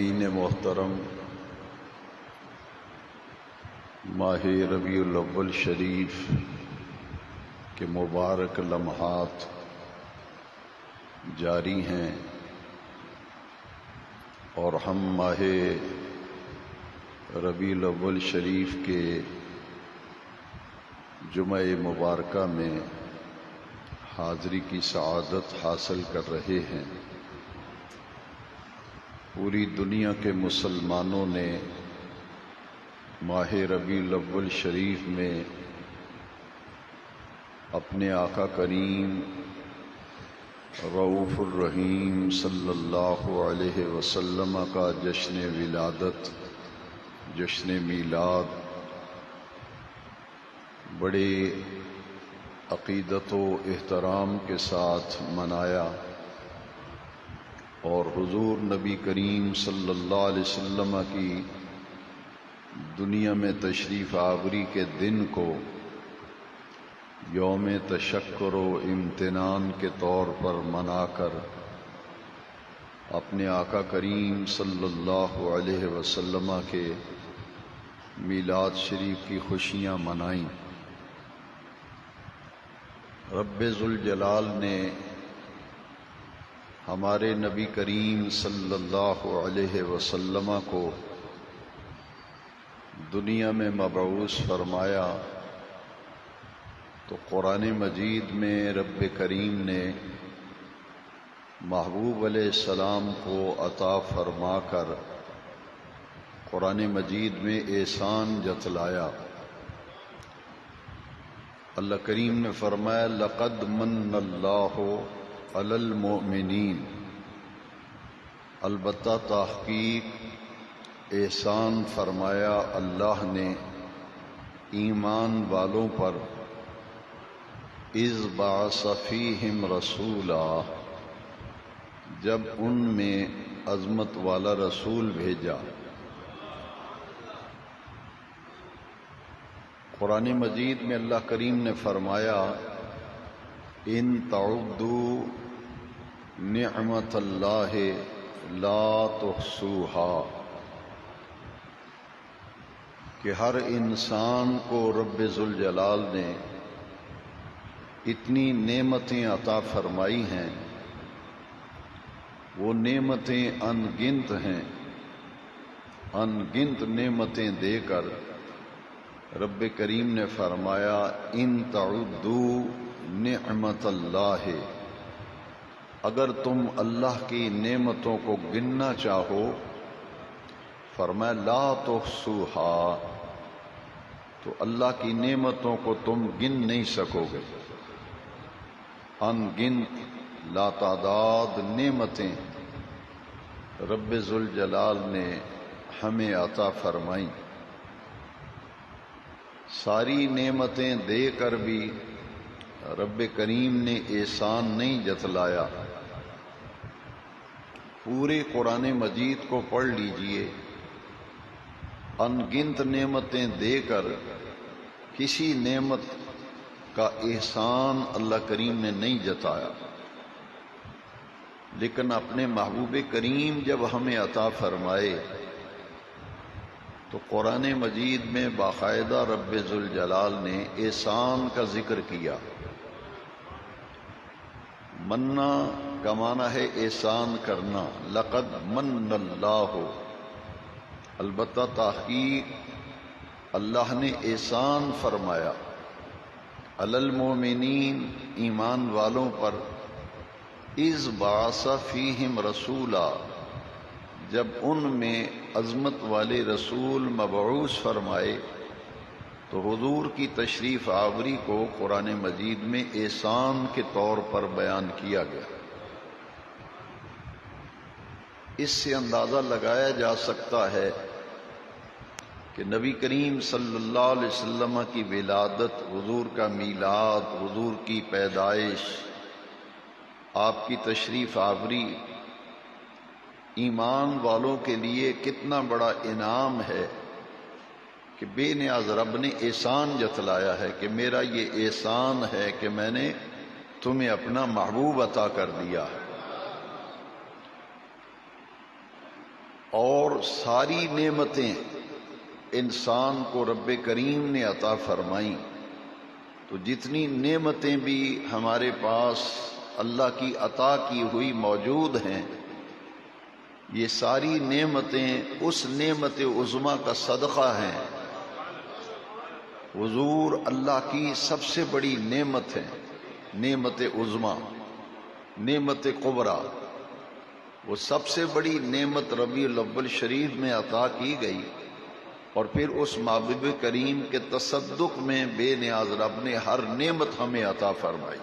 محترم ماہ ربیع الاول شریف کے مبارک لمحات جاری ہیں اور ہم ماہ ربیع الاول شریف کے جمعہ مبارکہ میں حاضری کی سعادت حاصل کر رہے ہیں۔ پوری دنیا کے مسلمانوں نے ماہ ربیع الاول شریف میں اپنے آقا کریم رؤوف الرحیم صلی اللہ علیہ وسلم کا جشن ولادت، جشن میلاد بڑے عقیدت و احترام کے ساتھ منایا، اور حضور نبی کریم صلی اللہ علیہ وسلم کی دنیا میں تشریف آوری کے دن کو یوم تشکر و امتنان کے طور پر منا کر اپنے آقا کریم صلی اللہ علیہ وسلم کے میلاد شریف کی خوشیاں منائیں۔ رب ذوالجلال نے ہمارے نبی کریم صلی اللہ علیہ وسلم کو دنیا میں مبعوث فرمایا تو قرآن مجید میں رب کریم نے محبوب علیہ السلام کو عطا فرما کر قرآن مجید میں احسان جتلایا۔ اللہ کریم نے فرمایا لقد من اللہ علی المؤمنین، البتہ تحقیق احسان فرمایا اللہ نے ایمان والوں پر، اذ بعث فیہم رسولا، جب ان میں عظمت والا رسول بھیجا۔ قرآن مجید میں اللہ کریم نے فرمایا ان تعدوا نعمت اللہ لا تحصوها، کہ ہر انسان کو رب ذوالجلال نے اتنی نعمتیں عطا فرمائی ہیں، وہ نعمتیں ان گنت ہیں، ان گنت نعمتیں دے کر رب کریم نے فرمایا ان تعدوا نعمت اللہ، اگر تم اللہ کی نعمتوں کو گننا چاہو، فرمایا لا تحصوها، تو اللہ کی نعمتوں کو تم گن نہیں سکو گے۔ ان گنت لا تعداد نعمتیں رب ذوالجلال نے ہمیں عطا فرمائیں۔ ساری نعمتیں دے کر بھی رب کریم نے احسان نہیں جتلایا۔ پورے قرآن مجید کو پڑھ لیجئے، ان گنت نعمتیں دے کر کسی نعمت کا احسان اللہ کریم نے نہیں جتایا، لیکن اپنے محبوب کریم جب ہمیں عطا فرمائے تو قرآن مجید میں باقاعدہ رب ذوالجلال نے احسان کا ذکر کیا۔ منا کا معنی ہے احسان کرنا، لقد من اللہ، البتہ تحقیق اللہ نے احسان فرمایا علی المؤمنین، ایمان والوں پر، اذ بعث فیہم رسولا، جب ان میں عظمت والے رسول مبعوث فرمائے، تو حضور کی تشریف آوری کو قرآن مجید میں احسان کے طور پر بیان کیا گیا۔ اس سے اندازہ لگایا جا سکتا ہے کہ نبی کریم صلی اللہ علیہ وسلم کی ولادت، حضور کا میلاد، حضور کی پیدائش، آپ کی تشریف آوری ایمان والوں کے لیے کتنا بڑا انعام ہے کہ بے نیاز رب نے احسان جتلایا ہے کہ میرا یہ احسان ہے کہ میں نے تمہیں اپنا محبوب عطا کر دیا ہے۔ اور ساری نعمتیں انسان کو رب کریم نے عطا فرمائیں، تو جتنی نعمتیں بھی ہمارے پاس اللہ کی عطا کی ہوئی موجود ہیں، یہ ساری نعمتیں اس نعمت عظمیٰ کا صدقہ ہیں۔ حضور اللہ کی سب سے بڑی نعمت ہے، نعمت عظمیٰ، نعمت کبریٰ۔ وہ سب سے بڑی نعمت ربیع الاول شریف میں عطا کی گئی، اور پھر اس محبوب کریم کے تصدق میں بے نیاز رب نے ہر نعمت ہمیں عطا فرمائی۔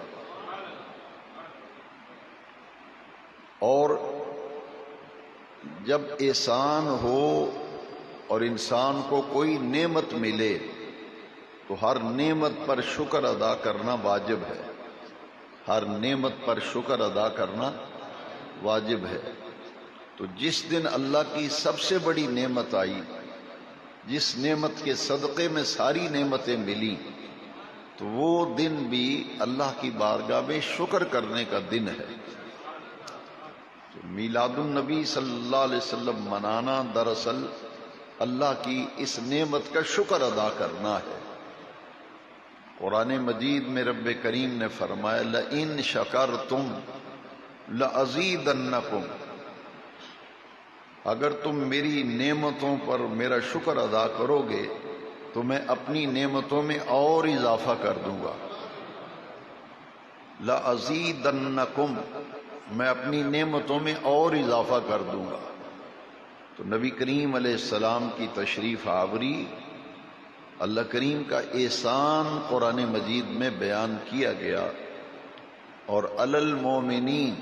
اور جب احسان ہو اور انسان کو کوئی نعمت ملے تو ہر نعمت پر شکر ادا کرنا واجب ہے، ہر نعمت پر شکر ادا کرنا واجب ہے۔ تو جس دن اللہ کی سب سے بڑی نعمت آئی، جس نعمت کے صدقے میں ساری نعمتیں ملی، تو وہ دن بھی اللہ کی بارگاہ میں شکر کرنے کا دن ہے۔ تو میلاد النبی صلی اللہ علیہ وسلم منانا دراصل اللہ کی اس نعمت کا شکر ادا کرنا ہے۔ قرآن مجید میں رب کریم نے فرمایا لَإِن شَكَرْتُمْ لَأَزِيدَنَّكُمْ، اگر تم میری نعمتوں پر میرا شکر ادا کرو گے تو میں اپنی نعمتوں میں اور اضافہ کر دوں گا۔ لَأَزِيدَنَّكُمْ، میں اپنی نعمتوں میں اور اضافہ کر دوں گا۔ تو نبی کریم علیہ السلام کی تشریف آوری، اللہ کریم کا احسان قرآن مجید میں بیان کیا گیا، اور علی المومنین،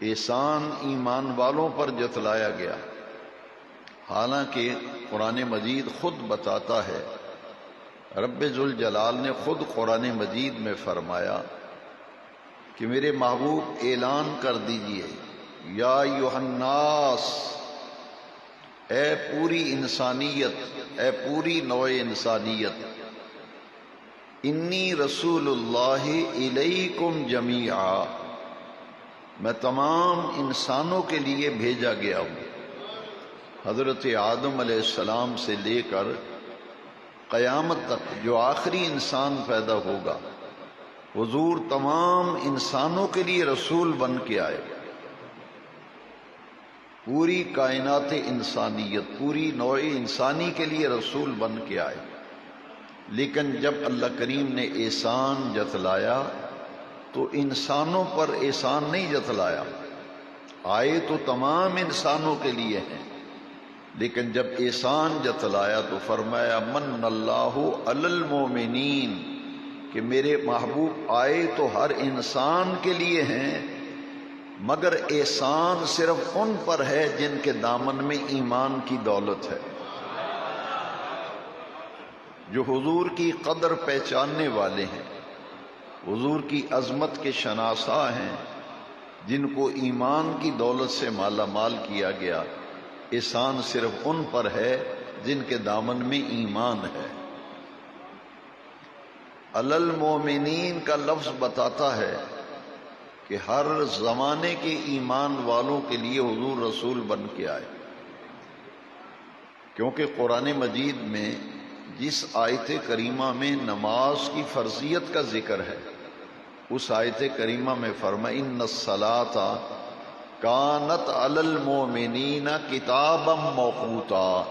احسان ایمان والوں پر جتلایا گیا۔ حالانکہ قرآن مجید خود بتاتا ہے، رب ذوالجلال نے خود قرآن مجید میں فرمایا کہ میرے محبوب اعلان کر دیجئے، یا ایھا الناس، اے پوری انسانیت، اے پوری نوع انسانیت، انی رسول اللہ الیکم جمیعا، میں تمام انسانوں کے لیے بھیجا گیا ہوں۔ حضرت آدم علیہ السلام سے لے کر قیامت تک جو آخری انسان پیدا ہوگا، حضور تمام انسانوں کے لیے رسول بن کے آئے۔ پوری کائنات انسانیت، پوری نوع انسانی کے لیے رسول بن کے آئے۔ لیکن جب اللہ کریم نے احسان جتلایا تو انسانوں پر احسان نہیں جتلایا، آئے تو تمام انسانوں کے لیے ہیں، لیکن جب احسان جتلایا تو فرمایا من اللہ علی المومنین، کہ میرے محبوب آئے تو ہر انسان کے لیے ہیں، مگر احسان صرف ان پر ہے جن کے دامن میں ایمان کی دولت ہے، جو حضور کی قدر پہچاننے والے ہیں، حضور کی عظمت کے شناسا ہیں، جن کو ایمان کی دولت سے مالا مال کیا گیا۔ احسان صرف ان پر ہے جن کے دامن میں ایمان ہے۔ علی المومنین کا لفظ بتاتا ہے کہ ہر زمانے کے ایمان والوں کے لیے حضور رسول بن کے آئے، کیونکہ قرآن مجید میں جس آیت کریمہ میں نماز کی فرضیت کا ذکر ہے، اس آیت کریمہ میں فرمایا ان الصلاۃ کانت علی المومنین کتابا موقوتا،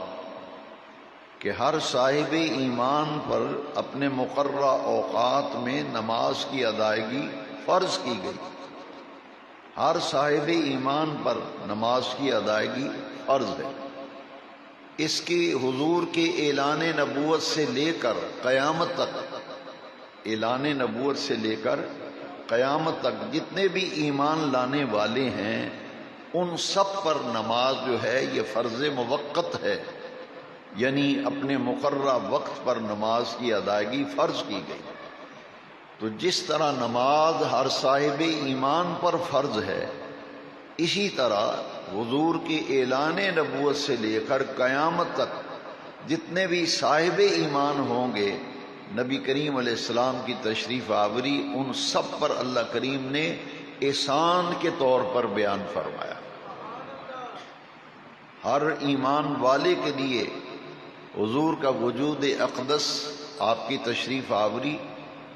کہ ہر صاحب ایمان پر اپنے مقررہ اوقات میں نماز کی ادائیگی فرض کی گئی۔ ہر صاحب ایمان پر نماز کی ادائیگی فرض ہے۔ اس کی حضور کے اعلان نبوت سے لے کر قیامت تک، اعلان نبوت سے لے کر قیامت تک جتنے بھی ایمان لانے والے ہیں، ان سب پر نماز جو ہے یہ فرض موقت ہے، یعنی اپنے مقررہ وقت پر نماز کی ادائیگی فرض کی گئی۔ تو جس طرح نماز ہر صاحب ایمان پر فرض ہے، اسی طرح حضور کے اعلان نبوت سے لے کر قیامت تک جتنے بھی صاحب ایمان ہوں گے، نبی کریم علیہ السلام کی تشریف آوری ان سب پر اللہ کریم نے احسان کے طور پر بیان فرمایا۔ ہر ایمان والے کے لیے حضور کا وجود اقدس، آپ کی تشریف آوری،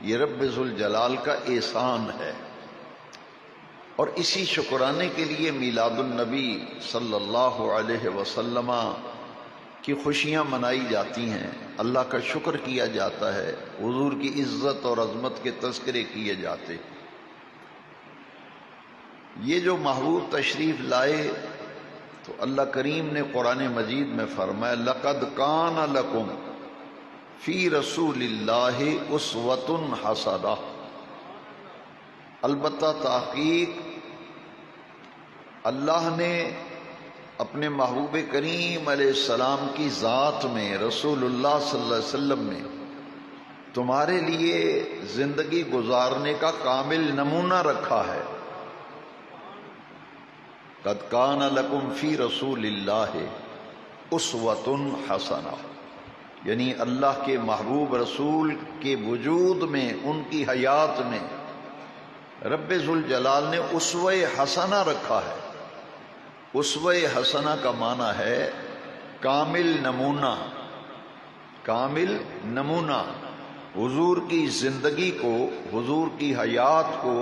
یہ رب ذوالجلال کا احسان ہے۔ اور اسی شکرانے کے لیے میلاد النبی صلی اللہ علیہ وسلم کی خوشیاں منائی جاتی ہیں، اللہ کا شکر کیا جاتا ہے، حضور کی عزت اور عظمت کے تذکرے کیے جاتے۔ یہ جو محبوب تشریف لائے تو اللہ کریم نے قرآن مجید میں فرمایا لَقَدْ كَانَ لَكُمْ فِي رَسُولِ اللَّهِ أُسْوَةٌ حَسَنَةٌ، البتہ تحقیق اللہ نے اپنے محبوب کریم علیہ السلام کی ذات میں، رسول اللہ صلی اللہ علیہ وسلم میں تمہارے لیے زندگی گزارنے کا کامل نمونہ رکھا ہے۔ قد کان لکم فی رسول اللہ اسوۃ حسنہ، یعنی اللہ کے محبوب رسول کے وجود میں، ان کی حیات میں رب ذوالجلال نے اسوہ حسنہ رکھا ہے۔ اسوہ حسنہ کا معنی ہے کامل نمونہ، کامل نمونہ۔ حضور کی زندگی کو، حضور کی حیات کو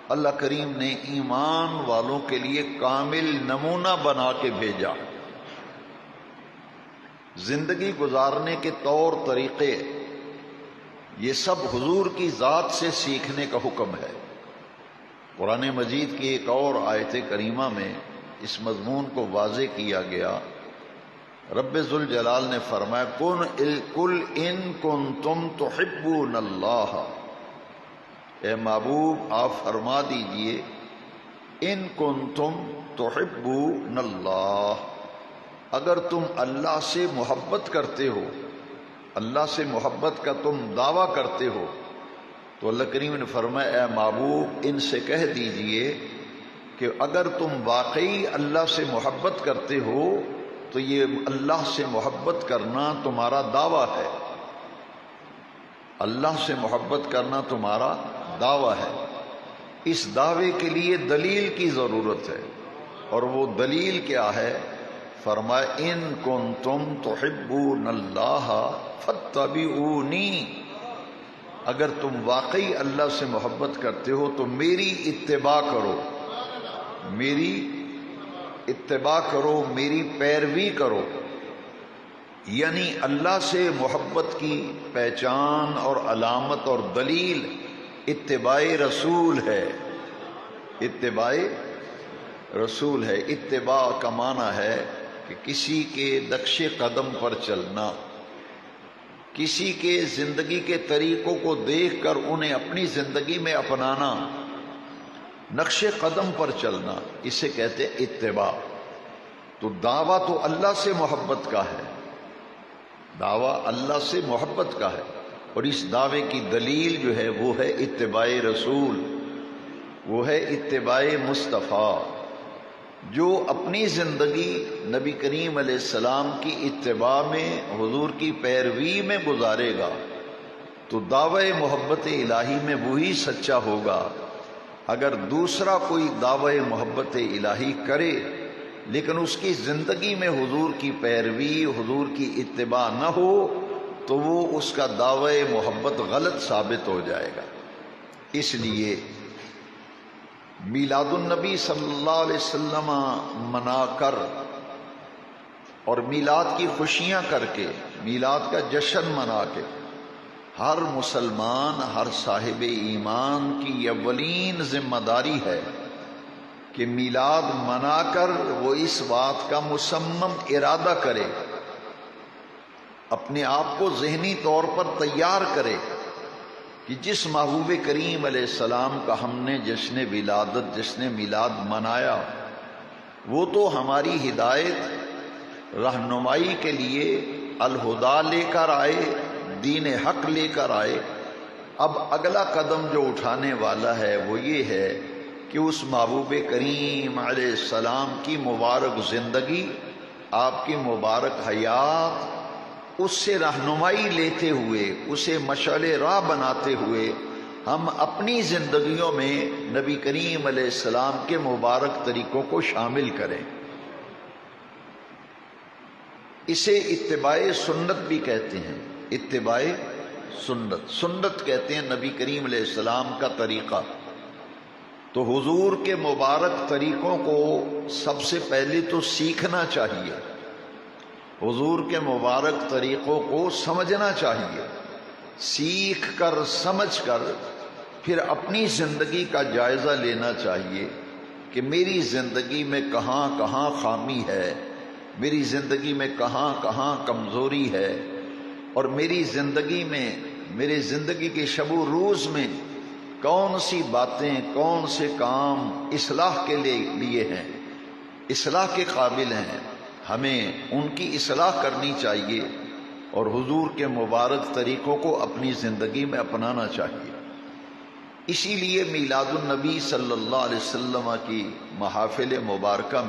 اللہ کریم نے ایمان والوں کے لیے کامل نمونہ بنا کے بھیجا۔ زندگی گزارنے کے طور طریقے یہ سب حضور کی ذات سے سیکھنے کا حکم ہے۔ قرآن مجید کی ایک اور آیت کریمہ میں اس مضمون کو واضح کیا گیا۔ رب ذوالجلال نے فرمایا قل ان کنتم تحبون اللہ، اے محبوب آپ فرما دیجئے ان کنتم تحبون اللہ، اگر تم اللہ سے محبت کرتے ہو، اللہ سے محبت کا تم دعویٰ کرتے ہو، تو اللہ کریم نے فرمایا اے محبوب ان سے کہہ دیجئے کہ اگر تم واقعی اللہ سے محبت کرتے ہو تو یہ اللہ سے محبت کرنا تمہارا دعویٰ ہے، اللہ سے محبت کرنا تمہارا دعویٰ ہے۔ اس دعوے کے لیے دلیل کی ضرورت ہے، اور وہ دلیل کیا ہے؟ فرمایا ان کنتم تحبون اللہ فاتبعونی، اگر تم واقعی اللہ سے محبت کرتے ہو تو میری اتباع کرو، میری اتباع کرو، میری پیروی کرو۔ یعنی اللہ سے محبت کی پہچان اور علامت اور دلیل اتباع رسول ہے، اتباع رسول ہے۔ اتباع کا معنی ہے کہ کسی کے نقش قدم پر چلنا، کسی کے زندگی کے طریقوں کو دیکھ کر انہیں اپنی زندگی میں اپنانا، نقش قدم پر چلنا، اسے کہتے ہیں اتباع۔ تو دعویٰ تو اللہ سے محبت کا ہے، دعویٰ اللہ سے محبت کا ہے، اور اس دعوے کی دلیل جو ہے وہ ہے اتباع رسول، وہ ہے اتباع مصطفیٰ۔ جو اپنی زندگی نبی کریم علیہ السلام کی اتباع میں، حضور کی پیروی میں گزارے گا تو دعوی محبت الہی میں وہی سچا ہوگا۔ اگر دوسرا کوئی دعوی محبت الہی کرے لیکن اس کی زندگی میں حضور کی پیروی، حضور کی اتباع نہ ہو تو وہ اس کا دعوی محبت غلط ثابت ہو جائے گا۔ اس لیے میلاد النبی صلی اللہ علیہ وسلم منا کر اور میلاد کی خوشیاں کر کے، میلاد کا جشن منا کے، ہر مسلمان، ہر صاحب ایمان کی یہ اولین ذمہ داری ہے کہ میلاد منا کر وہ اس بات کا مصمم ارادہ کرے، اپنے آپ کو ذہنی طور پر تیار کرے کہ جس محبوب کریم علیہ السلام کا ہم نے جشن ولادت، جشن میلاد منایا، وہ تو ہماری ہدایت، رہنمائی کے لیے الہدا لے کر آئے، دین حق لے کر آئے۔ اب اگلا قدم جو اٹھانے والا ہے وہ یہ ہے کہ اس محبوب کریم علیہ السلام کی مبارک زندگی، آپ کی مبارک حیات، اس سے رہنمائی لیتے ہوئے، اسے مشعل راہ بناتے ہوئے ہم اپنی زندگیوں میں نبی کریم علیہ السلام کے مبارک طریقوں کو شامل کریں۔ اسے اتباع سنت بھی کہتے ہیں، اتباع سنت، سنت کہتے ہیں نبی کریم علیہ السلام کا طریقہ۔ تو حضور کے مبارک طریقوں کو سب سے پہلے تو سیکھنا چاہیے، حضور کے مبارک طریقوں کو سمجھنا چاہیے، سیکھ کر سمجھ کر پھر اپنی زندگی کا جائزہ لینا چاہیے کہ میری زندگی میں کہاں کہاں خامی ہے، میری زندگی میں کہاں کہاں کمزوری ہے، اور میری زندگی میں، میری زندگی کے شب و روز میں کون سی باتیں، کون سے کام اصلاح کے لیے ہیں، اصلاح کے قابل ہیں، ہمیں ان کی اصلاح کرنی چاہیے اور حضور کے مبارک طریقوں کو اپنی زندگی میں اپنانا چاہیے۔ اسی لیے میلاد النبی صلی اللہ علیہ وسلم کی محافل مبارکہ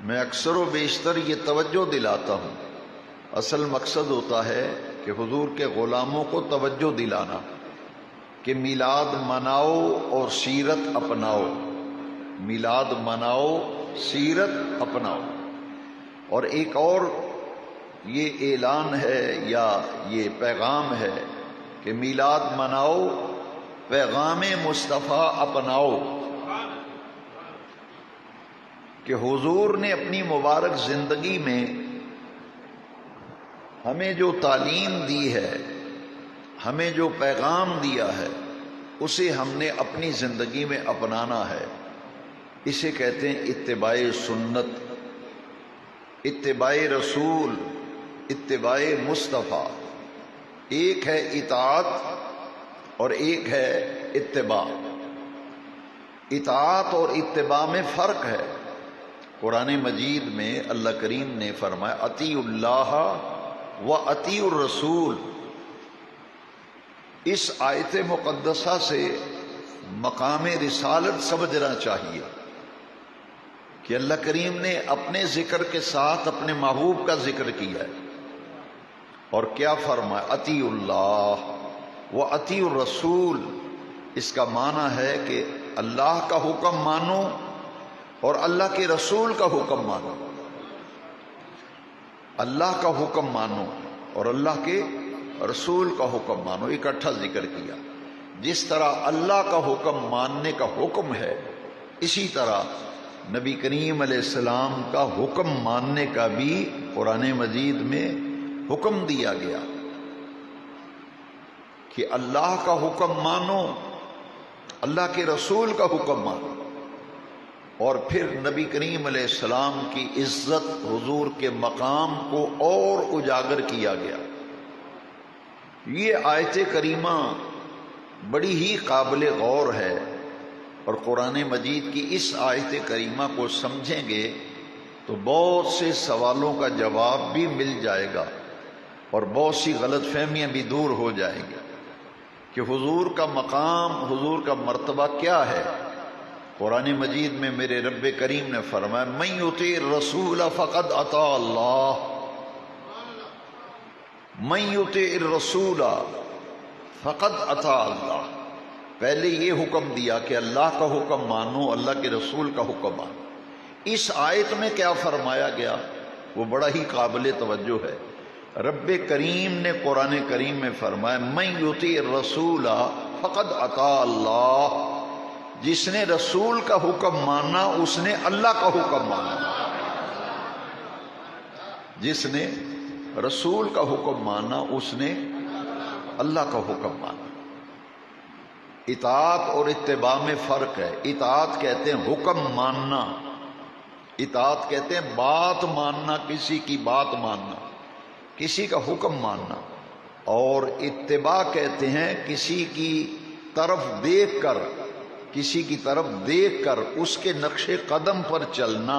میں اکثر و بیشتر یہ توجہ دلاتا ہوں، اصل مقصد ہوتا ہے کہ حضور کے غلاموں کو توجہ دلانا کہ میلاد مناؤ اور سیرت اپناؤ، میلاد مناؤ، سیرت اپناؤ۔ اور ایک اور یہ اعلان ہے یا یہ پیغام ہے کہ میلاد مناؤ، پیغام مصطفیٰ اپناؤ، کہ حضور نے اپنی مبارک زندگی میں ہمیں جو تعلیم دی ہے، ہمیں جو پیغام دیا ہے، اسے ہم نے اپنی زندگی میں اپنانا ہے۔ اسے کہتے ہیں اتباع سنت، اتباع رسول، اتباع مصطفیٰ۔ ایک ہے اطاعت اور ایک ہے اتباع۔ اطاعت اور اتباع میں فرق ہے۔ قرآن مجید میں اللہ کریم نے فرمایا اطیعوا اللہ و اطیعوا الرسول۔ اس آیت مقدسہ سے مقام رسالت سمجھنا چاہیے کہ اللہ کریم نے اپنے ذکر کے ساتھ اپنے محبوب کا ذکر کیا ہے، اور کیا فرمایا اطیعوا اللہ و اطیعوا الرسول۔ اس کا معنی ہے کہ اللہ کا حکم مانو اور اللہ کے رسول کا حکم مانو، اللہ کا حکم مانو اور اللہ کے رسول کا حکم مانو، اکٹھا ذکر کیا۔ جس طرح اللہ کا حکم ماننے کا حکم ہے، اسی طرح نبی کریم علیہ السلام کا حکم ماننے کا بھی قرآن مجید میں حکم دیا گیا کہ اللہ کا حکم مانو، اللہ کے رسول کا حکم مانو۔ اور پھر نبی کریم علیہ السلام کی عزت، حضور کے مقام کو اور اجاگر کیا گیا۔ یہ آیت کریمہ بڑی ہی قابل غور ہے، اور قرآن مجید کی اس آیت کریمہ کو سمجھیں گے تو بہت سے سوالوں کا جواب بھی مل جائے گا اور بہت سی غلط فہمیاں بھی دور ہو جائیں گی کہ حضور کا مقام، حضور کا مرتبہ کیا ہے۔ قرآن مجید میں میرے رب کریم نے فرمایا من یطیع الرسول فقد اطاع اللہ، من یطیع الرسول فقد اطاع اللہ۔ پہلے یہ حکم دیا کہ اللہ کا حکم مانو، اللہ کے رسول کا حکم مانو۔ اس آیت میں کیا فرمایا گیا وہ بڑا ہی قابل توجہ ہے۔ رب کریم نے قرآن کریم میں فرمایا من یطیع الرسول فقد اطاع اللہ۔ جس نے رسول کا حکم مانا اس نے اللہ کا حکم مانا، جس نے رسول کا حکم مانا اس نے اللہ کا حکم مانا۔ اطاعت اور اتباع میں فرق ہے۔ اطاعت کہتے ہیں حکم ماننا، اطاعت کہتے ہیں بات ماننا، کسی کی بات ماننا، کسی کا حکم ماننا، اور اتباع کہتے ہیں کسی کی طرف دیکھ کر، کسی کی طرف دیکھ کر اس کے نقش قدم پر چلنا،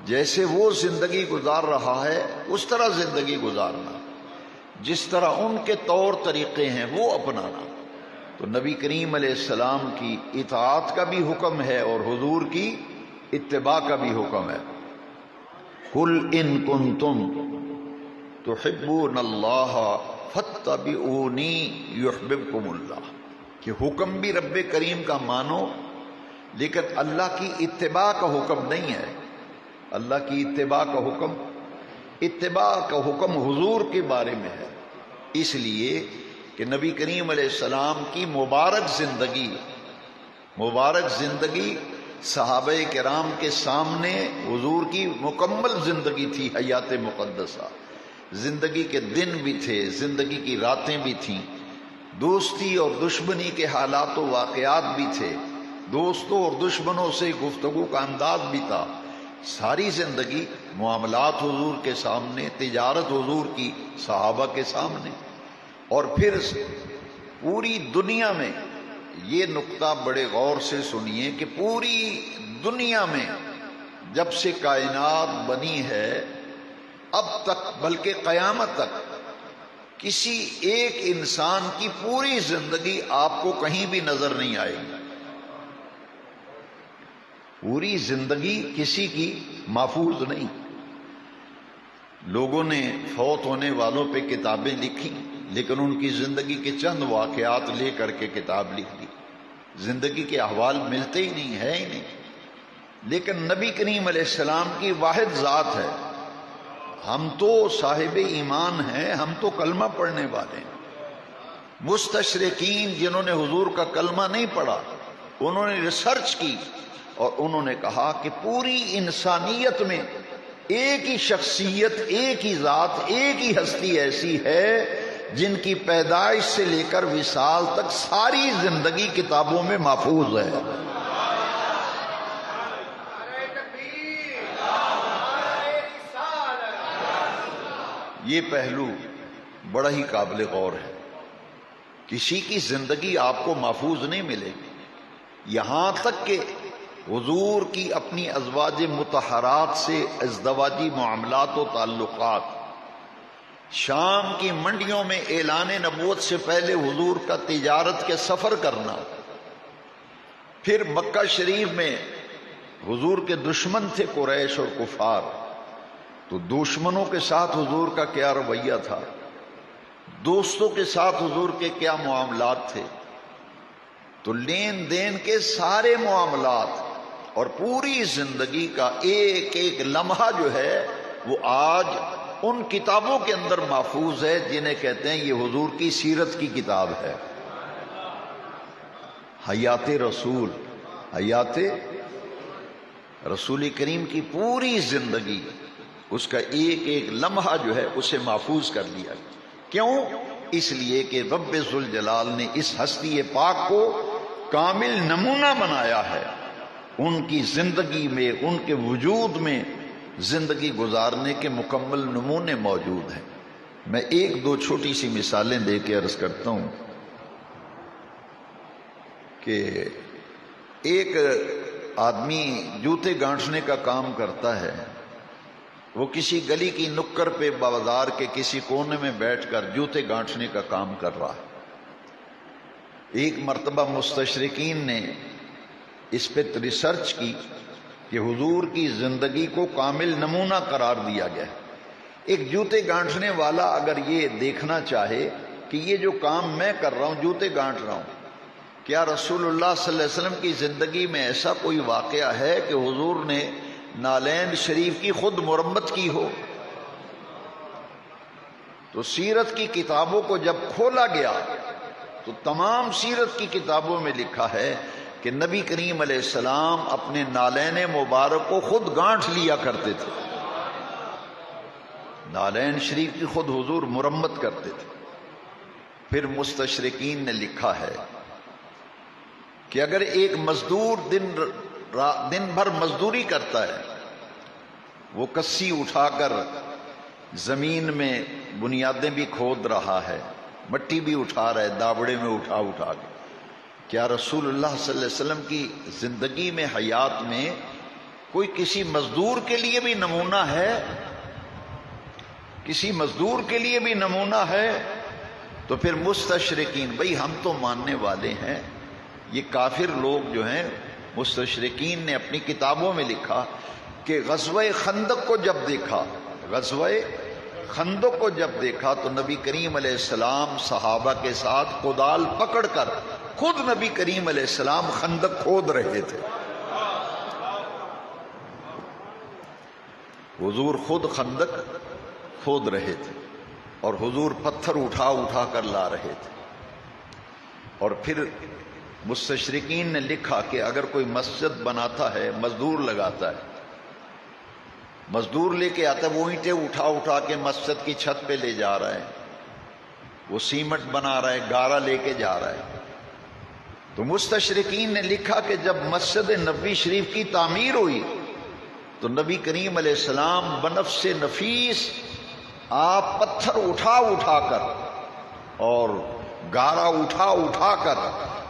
جیسے وہ زندگی گزار رہا ہے اس طرح زندگی گزارنا، جس طرح ان کے طور طریقے ہیں وہ اپنانا۔ تو نبی کریم علیہ السلام کی اطاعت کا بھی حکم ہے اور حضور کی اتباع کا بھی حکم ہے۔ قل ان کنتم تحبون اللہ فاتبعونی یحببکم اللہ، کہ حکم بھی رب کریم کا مانو، لیکن اللہ کی اتباع کا حکم نہیں ہے۔ اللہ کی اتباع کا حکم اتباع کا حکم حضور کے بارے میں ہے، اس لیے کہ نبی کریم علیہ السلام کی مبارک زندگی صحابہ کرام کے سامنے حضور کی مکمل زندگی تھی، حیات مقدسہ، زندگی کے دن بھی تھے، زندگی کی راتیں بھی تھیں، دوستی اور دشمنی کے حالات و واقعات بھی تھے، دوستوں اور دشمنوں سے گفتگو کا انداز بھی تھا، ساری زندگی معاملات حضور کے سامنے، تجارت حضور کی صحابہ کے سامنے۔ اور پھر پوری دنیا میں، یہ نقطہ بڑے غور سے سنیے کہ پوری دنیا میں جب سے کائنات بنی ہے اب تک، بلکہ قیامت تک، کسی ایک انسان کی پوری زندگی آپ کو کہیں بھی نظر نہیں آئے گی۔ پوری زندگی کسی کی محفوظ نہیں۔ لوگوں نے فوت ہونے والوں پہ کتابیں لکھی، لیکن ان کی زندگی کے چند واقعات لے کر کے کتاب لکھ دی، زندگی کے احوال ملتے ہی نہیں، ہے ہی نہیں۔ لیکن نبی کریم علیہ السلام کی واحد ذات ہے۔ ہم تو صاحب ایمان ہیں، ہم تو کلمہ پڑھنے والے ہیں۔ مستشرقین جنہوں نے حضور کا کلمہ نہیں پڑھا، انہوں نے ریسرچ کی اور انہوں نے کہا کہ پوری انسانیت میں ایک ہی شخصیت، ایک ہی ذات، ایک ہی ہستی ایسی ہے جن کی پیدائش سے لے کر وصال تک ساری زندگی کتابوں میں محفوظ ہے۔ یہ پہلو بڑا ہی قابل غور ہے۔ کسی کی زندگی آپ کو محفوظ نہیں ملے گی، یہاں تک کہ حضور کی اپنی ازواج مطہرات سے ازدواجی معاملات و تعلقات، شام کی منڈیوں میں اعلان نبوت سے پہلے حضور کا تجارت کے سفر کرنا، پھر مکہ شریف میں حضور کے دشمن تھے قریش اور کفار، تو دشمنوں کے ساتھ حضور کا کیا رویہ تھا، دوستوں کے ساتھ حضور کے کیا معاملات تھے، تو لین دین کے سارے معاملات اور پوری زندگی کا ایک ایک لمحہ جو ہے وہ آج ان کتابوں کے اندر محفوظ ہے جنہیں کہتے ہیں یہ حضور کی سیرت کی کتاب ہے۔ حیات رسول، حیات رسول کریم کی پوری زندگی، اس کا ایک ایک لمحہ جو ہے اسے محفوظ کر لیا۔ کیوں؟ اس لیے کہ رب ذوالجلال نے اس ہستی پاک کو کامل نمونہ بنایا ہے، ان کی زندگی میں، ان کے وجود میں زندگی گزارنے کے مکمل نمونے موجود ہیں۔ میں ایک دو چھوٹی سی مثالیں دے کے عرض کرتا ہوں کہ ایک آدمی جوتے گانٹھنے کا کام کرتا ہے، وہ کسی گلی کی نکڑ پہ بازار کے کسی کونے میں بیٹھ کر جوتے گانٹھنے کا کام کر رہا ہے۔ ایک مرتبہ مستشرقین نے اس پہ ریسرچ کی کہ حضور کی زندگی کو کامل نمونہ قرار دیا گیا ہے۔ ایک جوتے گانٹھنے والا اگر یہ دیکھنا چاہے کہ یہ جو کام میں کر رہا ہوں، جوتے گانٹھ رہا ہوں، کیا رسول اللہ صلی اللہ علیہ وسلم کی زندگی میں ایسا کوئی واقعہ ہے کہ حضور نے نالین شریف کی خود مرمت کی ہو؟ تو سیرت کی کتابوں کو جب کھولا گیا تو تمام سیرت کی کتابوں میں لکھا ہے کہ نبی کریم علیہ السلام اپنے نالین مبارک کو خود گانٹھ لیا کرتے تھے، نالین شریف کی خود حضور مرمت کرتے تھے۔ پھر مستشرقین نے لکھا ہے کہ اگر ایک مزدور دن بھر مزدوری کرتا ہے، وہ کسی اٹھا کر زمین میں بنیادیں بھی کھود رہا ہے، مٹی بھی اٹھا رہا ہے، دابڑے میں اٹھا کے، کیا رسول اللہ صلی اللہ علیہ وسلم کی زندگی میں، حیات میں کوئی کسی مزدور کے لیے بھی نمونہ ہے؟ کسی مزدور کے لیے بھی نمونہ ہے؟ تو پھر مستشرقین، بھئی ہم تو ماننے والے ہیں، یہ کافر لوگ جو ہیں مستشرقین نے اپنی کتابوں میں لکھا کہ غزوہ خندق کو جب دیکھا، غزوہ خندق کو جب دیکھا تو نبی کریم علیہ السلام صحابہ کے ساتھ کدال پکڑ کر خود نبی کریم علیہ السلام خندق کھود رہے تھے، حضور خود خندق کھود رہے تھے اور حضور پتھر اٹھا اٹھا کر لا رہے تھے. اور پھر مستشرقین نے لکھا کہ اگر کوئی مسجد بناتا ہے، مزدور لگاتا ہے، مزدور لے کے آتا ہے، وہ اینٹیں اٹھا اٹھا کے مسجد کی چھت پہ لے جا رہا ہے، وہ سیمنٹ بنا رہا ہے، گارا لے کے جا رہا ہے. تو مستشرقین نے لکھا کہ جب مسجد نبوی شریف کی تعمیر ہوئی تو نبی کریم علیہ السلام بنفس نفیس آپ پتھر اٹھا اٹھا کر اور گارا اٹھا اٹھا کر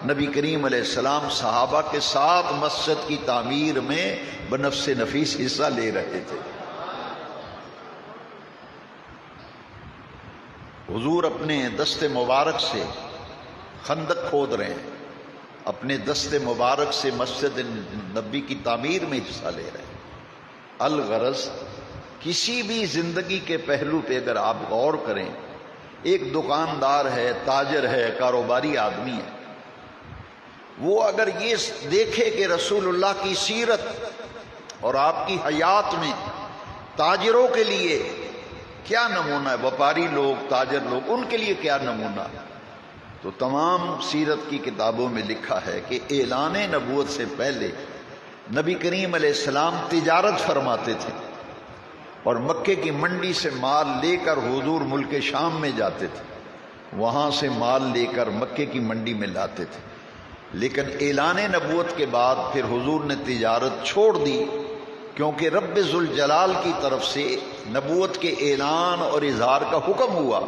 نبی کریم علیہ السلام صحابہ کے ساتھ مسجد کی تعمیر میں بنفس نفیس حصہ لے رہے تھے. حضور اپنے دست مبارک سے خندق کھود رہے ہیں، اپنے دست مبارک سے مسجد نبی کی تعمیر میں حصہ لے رہے ہیں. الغرض کسی بھی زندگی کے پہلو پہ اگر آپ غور کریں، ایک دکاندار ہے، تاجر ہے، کاروباری آدمی ہے، وہ اگر یہ دیکھے کہ رسول اللہ کی سیرت اور آپ کی حیات میں تاجروں کے لیے کیا نمونہ ہے، وپاری لوگ، تاجر لوگ، ان کے لیے کیا نمونہ ہے، تو تمام سیرت کی کتابوں میں لکھا ہے کہ اعلان نبوت سے پہلے نبی کریم علیہ السلام تجارت فرماتے تھے اور مکے کی منڈی سے مال لے کر حضور ملک شام میں جاتے تھے، وہاں سے مال لے کر مکے کی منڈی میں لاتے تھے. لیکن اعلان نبوت کے بعد پھر حضور نے تجارت چھوڑ دی، کیونکہ رب ذوالجلال کی طرف سے نبوت کے اعلان اور اظہار کا حکم ہوا.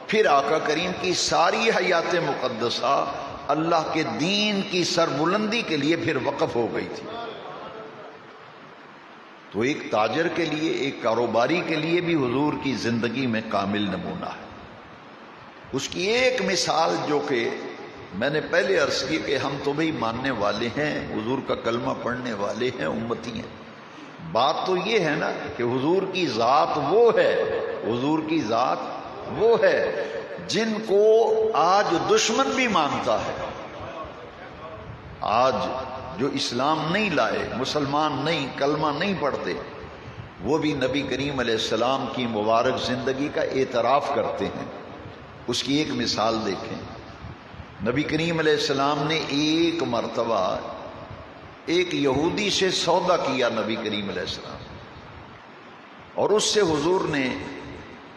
پھر آقا کریم کی ساری حیات مقدسہ اللہ کے دین کی سربلندی کے لیے پھر وقف ہو گئی تھی. تو ایک تاجر کے لیے، ایک کاروباری کے لیے بھی حضور کی زندگی میں کامل نمونہ ہے. اس کی ایک مثال جو کہ میں نے پہلے عرض کی کہ ہم تو بھی ماننے والے ہیں، حضور کا کلمہ پڑھنے والے ہیں، امتی ہیں. بات تو یہ ہے نا کہ حضور کی ذات وہ ہے، حضور کی ذات وہ ہے جن کو آج دشمن بھی مانتا ہے. آج جو اسلام نہیں لائے، مسلمان نہیں، کلمہ نہیں پڑھتے، وہ بھی نبی کریم علیہ السلام کی مبارک زندگی کا اعتراف کرتے ہیں. اس کی ایک مثال دیکھیں. نبی کریم علیہ السلام نے ایک مرتبہ ایک یہودی سے سودا کیا نبی کریم علیہ السلام، اور اس سے حضور نے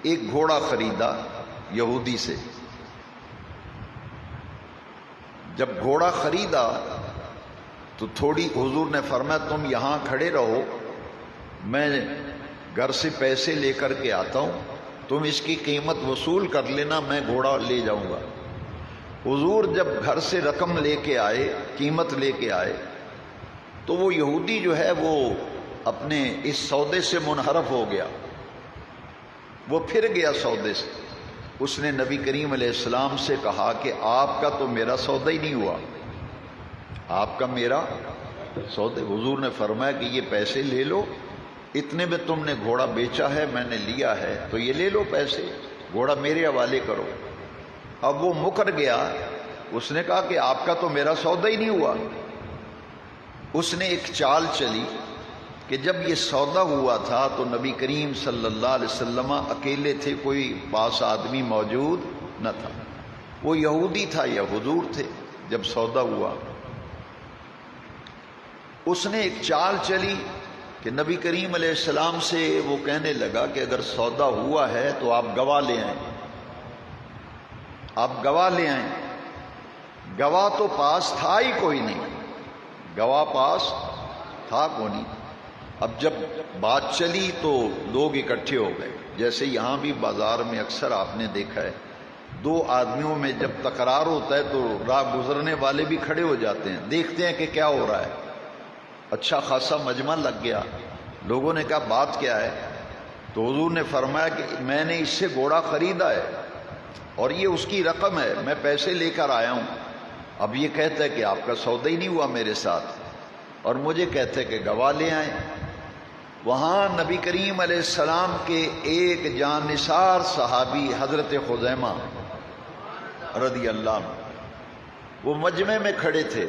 ایک گھوڑا خریدا یہودی سے. جب گھوڑا خریدا تو تھوڑی حضور نے فرمایا تم یہاں کھڑے رہو، میں گھر سے پیسے لے کر کے آتا ہوں، تم اس کی قیمت وصول کر لینا، میں گھوڑا لے جاؤں گا. حضور جب گھر سے رقم لے کے آئے، قیمت لے کے آئے، تو وہ یہودی جو ہے وہ اپنے اس سودے سے منحرف ہو گیا، وہ پھر گیا سودے سے. اس نے نبی کریم علیہ السلام سے کہا کہ آپ کا تو میرا سودا ہی نہیں ہوا، آپ کا میرا سودا. حضور نے فرمایا کہ یہ پیسے لے لو، اتنے میں تم نے گھوڑا بیچا ہے، میں نے لیا ہے، تو یہ لے لو پیسے، گھوڑا میرے حوالے کرو. اب وہ مکر گیا، اس نے کہا کہ آپ کا تو میرا سودا ہی نہیں ہوا. اس نے ایک چال چلی کہ جب یہ سودا ہوا تھا تو نبی کریم صلی اللہ علیہ وسلم اکیلے تھے، کوئی پاس آدمی موجود نہ تھا، وہ یہودی تھا یا حضور تھے. جب سودا ہوا اس نے ایک چال چلی کہ نبی کریم علیہ السلام سے وہ کہنے لگا کہ اگر سودا ہوا ہے تو آپ گواہ لے آئیں، آپ گواہ لے آئیں. گواہ تو پاس تھا ہی کوئی نہیں، گواہ پاس تھا کوئی نہیں. اب جب بات چلی تو لوگ اکٹھے ہو گئے. جیسے یہاں بھی بازار میں اکثر آپ نے دیکھا ہے، دو آدمیوں میں جب تکرار ہوتا ہے تو راہ گزرنے والے بھی کھڑے ہو جاتے ہیں، دیکھتے ہیں کہ کیا ہو رہا ہے. اچھا خاصا مجمع لگ گیا. لوگوں نے کہا بات کیا ہے؟ تو حضور نے فرمایا کہ میں نے اس سے گھوڑا خریدا ہے اور یہ اس کی رقم ہے، میں پیسے لے کر آیا ہوں. اب یہ کہتا ہے کہ آپ کا سودا ہی نہیں ہوا میرے ساتھ، اور مجھے کہتے ہیں کہ گواہ لے آئیں. وہاں نبی کریم علیہ السلام کے ایک جانثار صحابی حضرت خزیمہ رضی اللہ عنہ وہ مجمع میں کھڑے تھے.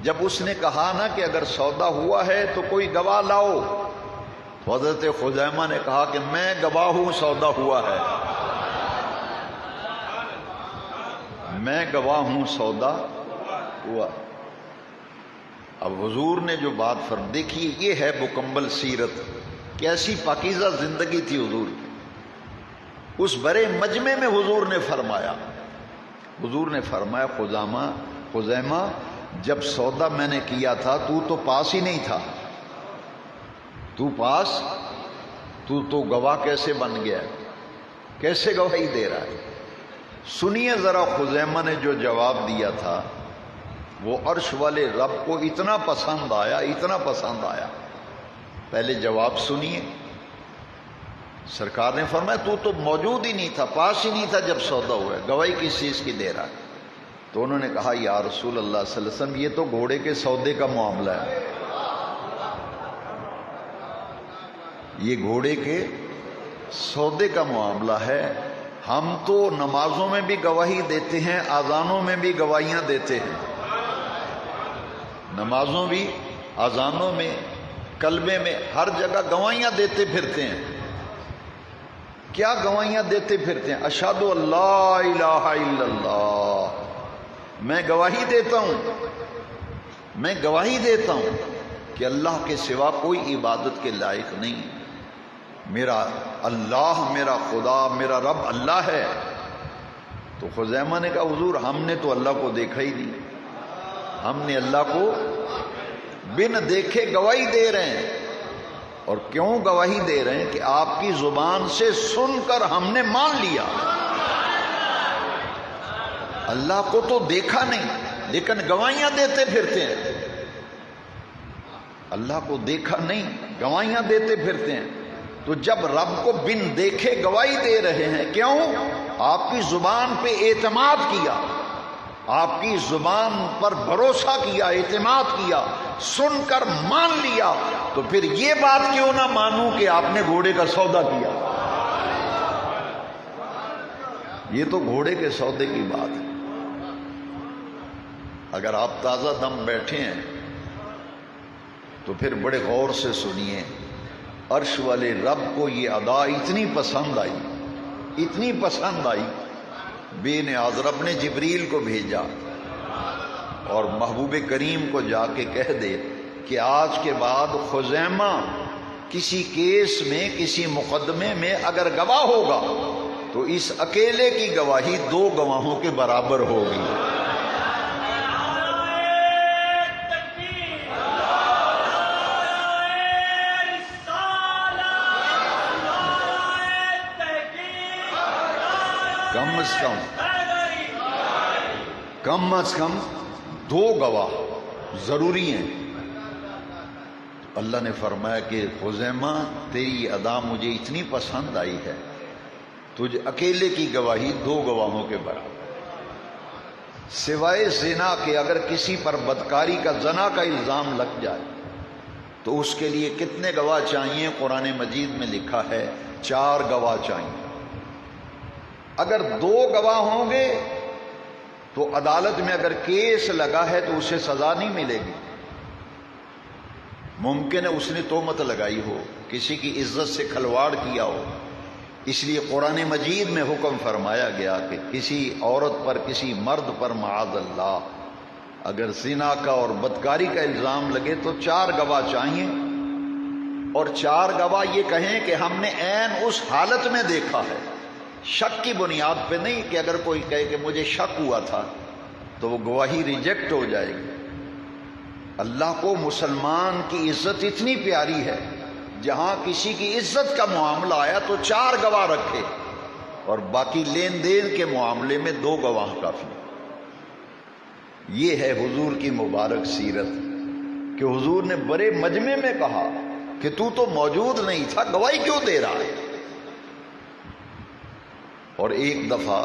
جب اس نے کہا نا کہ اگر سودا ہوا ہے تو کوئی گواہ لاؤ، حضرت خزیمہ نے کہا کہ میں گواہ ہوں سودا ہوا ہے، میں گواہ ہوں سودا ہوا۔ اب حضور نے جو بات دیکھیے، یہ ہے مکمل سیرت، کیسی پاکیزہ زندگی تھی حضور کی۔ اس بڑے مجمع میں حضور نے فرمایا خزیمہ جب سودا میں نے کیا تھا تو پاس ہی نہیں تھا، تو گواہ کیسے بن گیا، کیسے گواہی دے رہا ہے؟ سنیے ذرا خزیمہ نے جو جواب دیا تھا، وہ عرش والے رب کو اتنا پسند آیا۔ پہلے جواب سنیے، سرکار نے فرمایا تو موجود ہی نہیں تھا، پاس ہی نہیں تھا جب سودا ہوا ہے، گواہی کس چیز کی دے رہا ہے؟ تو انہوں نے کہا یا رسول اللہ صلی اللہ علیہ وسلم، یہ تو گھوڑے کے سودے کا معاملہ ہے، یہ گھوڑے کے سودے کا معاملہ ہے۔ ہم تو نمازوں میں بھی گواہی دیتے ہیں، اذانوں میں بھی گواہیاں دیتے ہیں، نمازوں بھی، اذانوں میں، کلمے میں، ہر جگہ گواہیاں دیتے پھرتے ہیں۔ کیا گواہیاں دیتے پھرتے ہیں؟ اشہد ان لا الہ الا اللہ، میں گواہی دیتا ہوں کہ اللہ کے سوا کوئی عبادت کے لائق نہیں، میرا اللہ، میرا خدا، میرا رب اللہ ہے۔ تو خزیمہ نے کہا حضور ہم نے تو اللہ کو دیکھا ہی نہیں، ہم نے اللہ کو بن دیکھے گواہی دے رہے ہیں۔ اور کیوں گواہی دے رہے ہیں؟ کہ آپ کی زبان سے سن کر ہم نے مان لیا۔ اللہ کو تو دیکھا نہیں لیکن گواہیاں دیتے پھرتے ہیں، اللہ کو دیکھا نہیں، گواہیاں دیتے پھرتے ہیں۔ تو جب رب کو بن دیکھے گواہی دے رہے ہیں، کیوں؟ آپ کی زبان پہ اعتماد کیا، آپ کی زبان پر بھروسہ کیا، اعتماد کیا، سن کر مان لیا، تو پھر یہ بات کیوں نہ مانوں کہ آپ نے گھوڑے کا سودا کیا؟ یہ تو گھوڑے کے سودے کی بات ہے۔ اگر آپ تازہ دم بیٹھے ہیں تو پھر بڑے غور سے سنیے، عرش والے رب کو یہ ادا اتنی پسند آئی، بے نیاز رب نے جبریل کو بھیجا اور محبوب کریم کو جا کے کہہ دے کہ آج کے بعد خزیمہ کسی کیس میں، کسی مقدمے میں اگر گواہ ہوگا تو اس اکیلے کی گواہی 2 گواہوں کے برابر ہوگی۔ کم از کم 2 گواہ ضروری ہیں۔ اللہ نے فرمایا کہ خزیمہ تیری ادا مجھے اتنی پسند آئی ہے، تجھ اکیلے کی گواہی 2 گواہوں کے برابر۔ سوائے زنا کے اگر کسی پر بدکاری کا، زنا کا الزام لگ جائے تو اس کے لیے کتنے گواہ چاہیے؟ قرآن مجید میں لکھا ہے 4 گواہ چاہیے۔ اگر 2 گواہ ہوں گے تو عدالت میں اگر کیس لگا ہے تو اسے سزا نہیں ملے گی۔ ممکن ہے اس نے تہمت لگائی ہو، کسی کی عزت سے کھلواڑ کیا ہو، اس لیے قرآن مجید میں حکم فرمایا گیا کہ کسی عورت پر، کسی مرد پر معاذ اللہ اگر زنا کا اور بدکاری کا الزام لگے تو 4 گواہ چاہیے، اور 4 گواہ یہ کہیں کہ ہم نے عین اس حالت میں دیکھا ہے، شک کی بنیاد پہ نہیں کہ اگر کوئی کہے کہ مجھے شک ہوا تھا تو وہ گواہی ریجیکٹ ہو جائے گی۔ اللہ کو مسلمان کی عزت اتنی پیاری ہے، جہاں کسی کی عزت کا معاملہ آیا تو 4 گواہ رکھے، اور باقی لین دین کے معاملے میں 2 گواہ کافی۔ یہ ہے حضور کی مبارک سیرت کہ حضور نے بڑے مجمع میں کہا کہ تو موجود نہیں تھا، گواہی کیوں دے رہا ہے؟ اور ایک دفعہ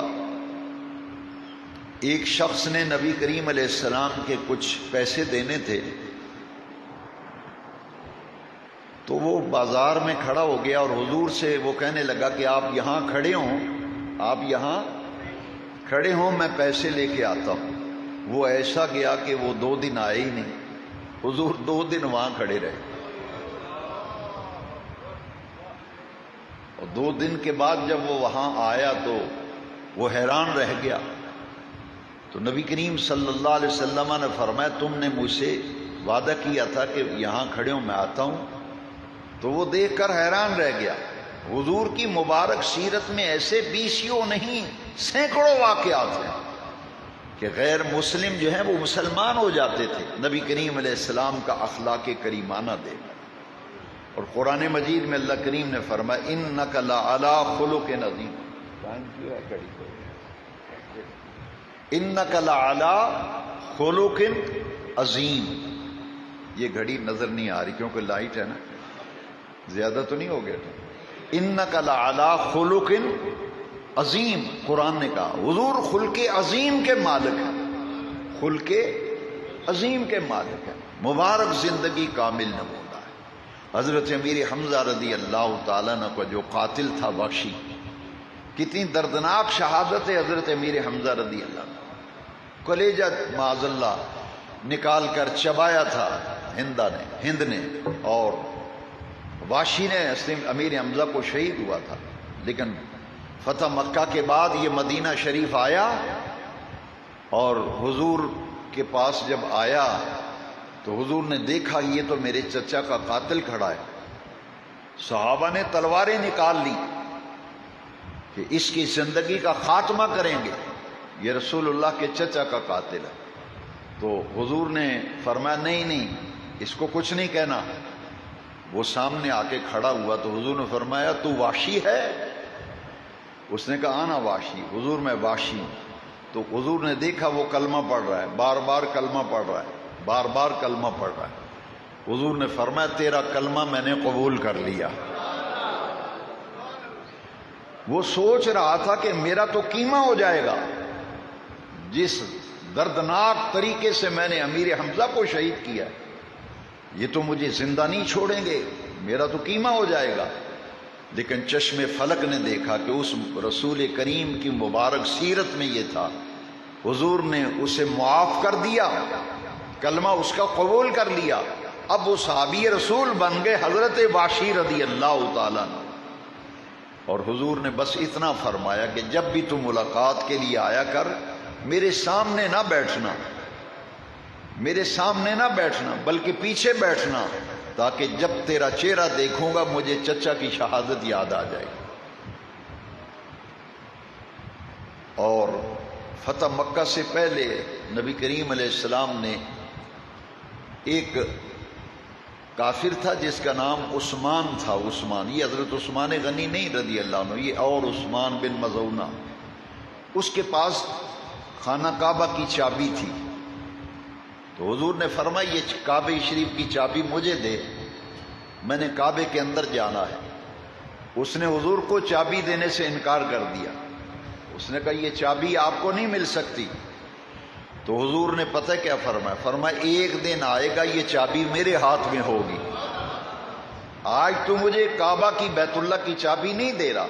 ایک شخص نے نبی کریم علیہ السلام کے کچھ پیسے دینے تھے، تو وہ بازار میں کھڑا ہو گیا اور حضور سے وہ کہنے لگا کہ آپ یہاں کھڑے ہوں میں پیسے لے کے آتا ہوں۔ وہ ایسا گیا کہ وہ 2 دن آئے ہی نہیں، حضور 2 دن وہاں کھڑے رہے۔ اور 2 دن کے بعد جب وہ وہاں آیا تو وہ حیران رہ گیا. تو نبی کریم صلی اللہ علیہ وسلم نے فرمایا تم نے مجھ سے وعدہ کیا تھا کہ یہاں کھڑے ہوں میں آتا ہوں. تو وہ دیکھ کر حیران رہ گیا. حضور کی مبارک سیرت میں ایسے 20 نہیں سینکڑوں واقعات ہیں کہ غیر مسلم جو ہیں وہ مسلمان ہو جاتے تھے نبی کریم علیہ السلام کا اخلاق کریمانہ دے. اور قرآن مجید میں اللہ کریم نے فرمایا انک لعلی خلق عظیم. انک لعلی خلق عظیم. یہ گھڑی نظر نہیں آ رہی کیونکہ لائٹ ہے نا, زیادہ تو نہیں ہو گیا. انک لعلی خلق عظیم. قرآن نے کہا حضور خلق عظیم کے مالک ہیں, خلق عظیم کے مالک ہیں. مبارک زندگی کامل نمونہ ہے. حضرت امیر حمزہ رضی اللہ تعالیٰ عنہ کو جو قاتل تھا وحشی, کتنی دردناک شہادت ہے حضرت امیر حمزہ رضی اللہ عنہ. کلیجہ معاذ اللہ نکال کر چبایا تھا ہند نے, اور وحشی نے امیر حمزہ کو شہید ہوا تھا. لیکن فتح مکہ کے بعد یہ مدینہ شریف آیا اور حضور کے پاس جب آیا تو حضور نے دیکھا یہ تو میرے چچا کا قاتل کھڑا ہے. صحابہ نے تلواریں نکال لی کہ اس کی زندگی کا خاتمہ کریں گے, یہ رسول اللہ کے چچا کا قاتل ہے. تو حضور نے فرمایا نہیں اس کو کچھ نہیں کہنا. وہ سامنے آ کے کھڑا ہوا تو حضور نے فرمایا تو وحشی ہے؟ اس نے کہا آنا وحشی. حضور میں وحشی ہوں. تو حضور نے دیکھا وہ کلمہ پڑھ رہا ہے, بار بار کلمہ پڑھ رہا ہے, بار بار کلمہ پڑھ رہا ہے. حضور نے فرمایا تیرا کلمہ میں نے قبول کر لیا. وہ سوچ رہا تھا کہ میرا تو قیمہ ہو جائے گا, جس دردناک طریقے سے میں نے امیر حمزہ کو شہید کیا, یہ تو مجھے زندہ نہیں چھوڑیں گے, میرا تو قیمہ ہو جائے گا. لیکن چشم فلک نے دیکھا کہ اس رسول کریم کی مبارک سیرت میں یہ تھا. حضور نے اسے معاف کر دیا, کلمہ اس کا قبول کر لیا. اب وہ صحابی رسول بن گئے حضرت وحشی رضی اللہ تعالیٰ عنہ. اور حضور نے بس اتنا فرمایا کہ جب بھی تم ملاقات کے لیے آیا کر میرے سامنے نہ بیٹھنا, میرے سامنے نہ بیٹھنا بلکہ پیچھے بیٹھنا, تاکہ جب تیرا چہرہ دیکھوں گا مجھے چچا کی شہادت یاد آ جائے. اور فتح مکہ سے پہلے نبی کریم علیہ السلام نے ایک کافر تھا جس کا نام عثمان تھا. عثمان, یہ حضرت عثمان غنی نہیں رضی اللہ عنہ, یہ اور عثمان بن مظعونہ. اس کے پاس خانہ کعبہ کی چابی تھی. تو حضور نے فرمایا یہ کعبہ شریف کی چابی مجھے دے, میں نے کعبے کے اندر جانا ہے. اس نے حضور کو چابی دینے سے انکار کر دیا. اس نے کہا یہ چابی آپ کو نہیں مل سکتی. تو حضور نے پتہ کیا فرمایا, فرمایا ایک دن آئے گا یہ چابی میرے ہاتھ میں ہوگی. آج تو مجھے کعبہ کی بیت اللہ کی چابی نہیں دے رہا,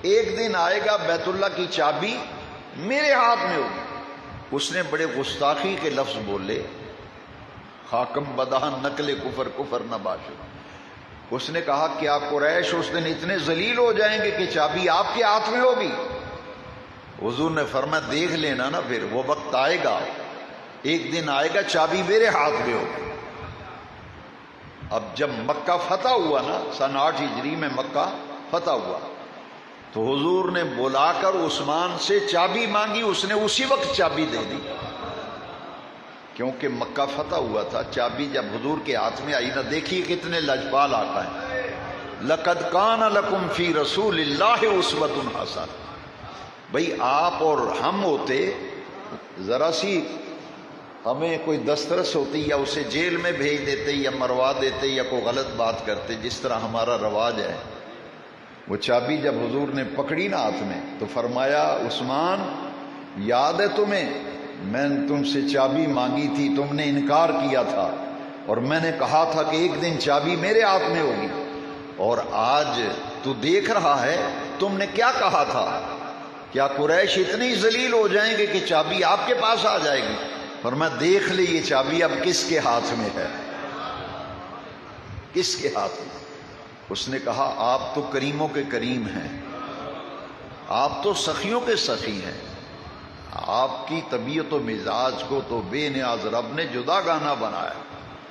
ایک دن آئے گا بیت اللہ کی چابی میرے ہاتھ میں ہوگی. اس نے بڑے گستاخی کے لفظ بولے, خاکم بدہن نقل کفر کفر نہ باشد. اس نے کہا کیا قریش اس دن اتنے ذلیل ہو جائیں گے کہ چابی آپ کے ہاتھ میں ہوگی؟ حضور نے فرمایا دیکھ لینا نا, پھر وہ وقت آئے گا, ایک دن آئے گا چابی میرے ہاتھ میں ہوگی. اب جب مکہ فتح ہوا نا, سن 8 ہجری میں مکہ فتح ہوا, تو حضور نے بلا کر عثمان سے چابی مانگی. اس نے اسی وقت چابی دے دی, کیونکہ مکہ فتح ہوا تھا. چابی جب حضور کے ہاتھ میں آئی نا, دیکھیے کتنے لجپال آقا ہیں. لقد کان لکم فی رسول اللہ اسوۃ حسنہ. بھئی آپ اور ہم ہوتے, ذرا سی ہمیں کوئی دسترس ہوتی یا اسے جیل میں بھیج دیتے یا مروا دیتے یا کوئی غلط بات کرتے, جس طرح ہمارا رواج ہے. وہ چابی جب حضور نے پکڑی نا ہاتھ میں تو فرمایا عثمان یاد ہے تمہیں, میں نے تم سے چابی مانگی تھی, تم نے انکار کیا تھا, اور میں نے کہا تھا کہ ایک دن چابی میرے ہاتھ میں ہوگی. اور آج تو دیکھ رہا ہے تم نے کیا کہا تھا, کیا قریش اتنی ذلیل ہو جائیں گے کہ چابی آپ کے پاس آ جائے گی؟ فرمایا دیکھ لے یہ چابی اب کس کے ہاتھ میں ہے, کس کے ہاتھ میں. اس نے کہا آپ تو کریموں کے کریم ہیں، آپ تو سخیوں کے سخی ہیں، آپ کی طبیعت و مزاج کو تو بے نیاز رب نے جدا گانا بنایا۔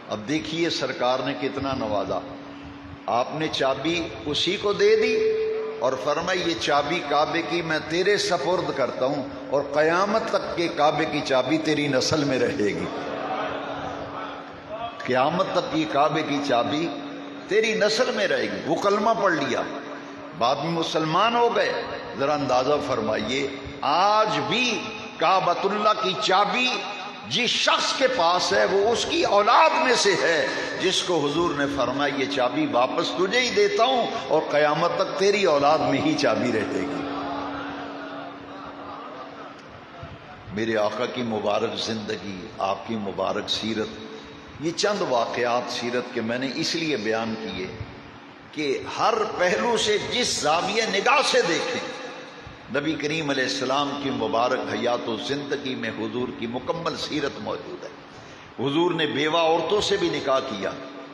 اب دیکھیے سرکار نے کتنا نوازا، آپ نے چابی اسی کو دے دی اور فرمائی یہ چابی کعبے کی میں تیرے سپرد کرتا ہوں اور قیامت تک کے کعبے کی چابی تیری نسل میں رہے گی، قیامت تک یہ کعبے کی چابی تیری نسل میں رہے گی۔ وہ کلمہ پڑھ لیا، بعد میں مسلمان ہو گئے۔ ذرا اندازہ فرمائیے آج بھی کعبۃ اللہ کی چابی جس شخص کے پاس ہے وہ اس کی اولاد میں سے ہے جس کو حضور نے فرمایا یہ چابی واپس تجھے ہی دیتا ہوں اور قیامت تک تیری اولاد میں ہی چابی رہے گی۔ میرے آقا کی مبارک زندگی، آپ کی مبارک سیرت، یہ چند واقعات سیرت کے میں نے اس لیے بیان کیے کہ ہر پہلو سے جس زاویہ نگاہ سے دیکھیں نبی کریم علیہ السلام کی مبارک حیات و زندگی میں حضور کی مکمل سیرت موجود ہے۔ حضور نے بیوہ عورتوں سے بھی نکاح کیا،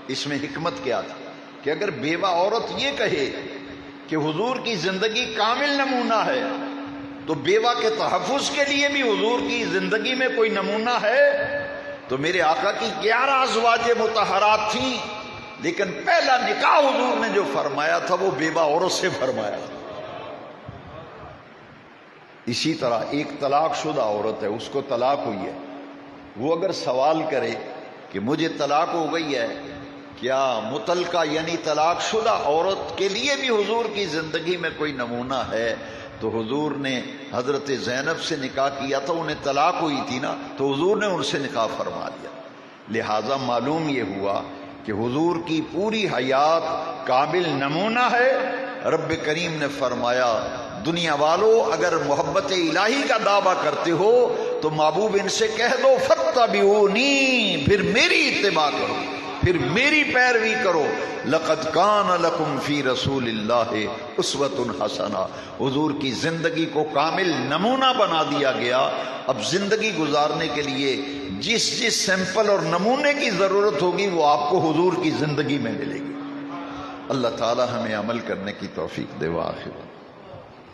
اس میں حکمت کیا تھا کہ اگر بیوہ عورت یہ کہے کہ حضور کی زندگی کامل نمونہ ہے تو بیوہ کے تحفظ کے لیے بھی حضور کی زندگی میں کوئی نمونہ ہے۔ تو میرے آقا کی 11 ازواج مطہرات تھیں، لیکن پہلا نکاح حضور نے جو فرمایا تھا وہ بیوہ عورت سے فرمایا تھا۔ اسی طرح ایک طلاق شدہ عورت ہے، اس کو طلاق ہوئی ہے، وہ اگر سوال کرے کہ مجھے طلاق ہو گئی ہے، کیا مطلقہ یعنی طلاق شدہ عورت کے لیے بھی حضور کی زندگی میں کوئی نمونہ ہے؟ تو حضور نے حضرت زینب سے نکاح کیا تھا، انہیں طلاق ہوئی تھی نا، تو حضور نے ان سے نکاح فرما دیا۔ لہذا معلوم یہ ہوا کہ حضور کی پوری حیات کامل نمونہ ہے۔ رب کریم نے فرمایا دنیا والو اگر محبت الہی کا دعویٰ کرتے ہو تو محبوب ان سے کہہ دو فاتبعونی، پھر میری اتباع کرو، پھر میری پیروی کرو۔ لقد کان لکم فی رسول اللہ اسوۃ حسنہ، حضور کی زندگی کو کامل نمونہ بنا دیا گیا۔ اب زندگی گزارنے کے لیے جس جس سیمپل اور نمونے کی ضرورت ہوگی وہ آپ کو حضور کی زندگی میں ملے گی۔ اللہ تعالی ہمیں عمل کرنے کی توفیق دے۔ واخر